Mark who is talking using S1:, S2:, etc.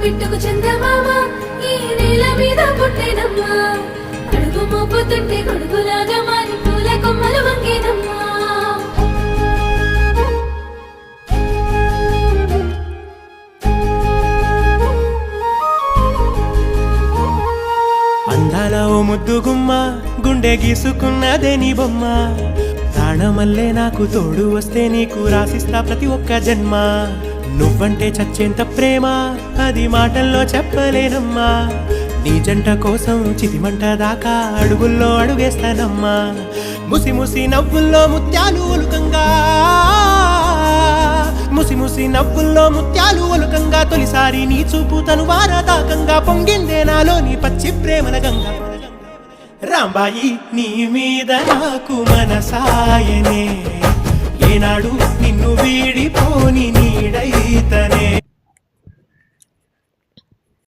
S1: బిట్టుకు చందమామ ఈ నేల మీద పుట్టేనమ్మా అడుగు మోపుతుంటే గొడుగులాగా మారి పూల కొమ్మలు వంగేనమ్మా
S2: అందాల ఓ ముద్దు గుమ్మ గుండె గీసుకున్నదే నీ బొమ్మ ప్రాణమల్లే నాకు తోడు వస్తే నీకు రాసిస్తా ప్రతి ఒక్క జన్మ నువ్వంటే చచ్చేంత ప్రేమ అది మాటల్లో చెప్పలేనమ్మా నీ జంట కోసం చితిమంట దాకా అడుగుల్లో అడుగేస్తానమ్మా ముసి ముసి నవ్వుల్లో ముత్యాలు ఒలుకంగా ముసి ముసి నవ్వుల్లో ముత్యాలు ఒలుకంగా తొలిసారి నీ చూపు తను వారదాకంగా పొంగిందే నాలో నీ పచ్చి ప్రేమల గంగా రాంబాయి నీ మీద నాకు మనసాయనే ఏనాడు నిన్ను వీడిపోని నీడైతనే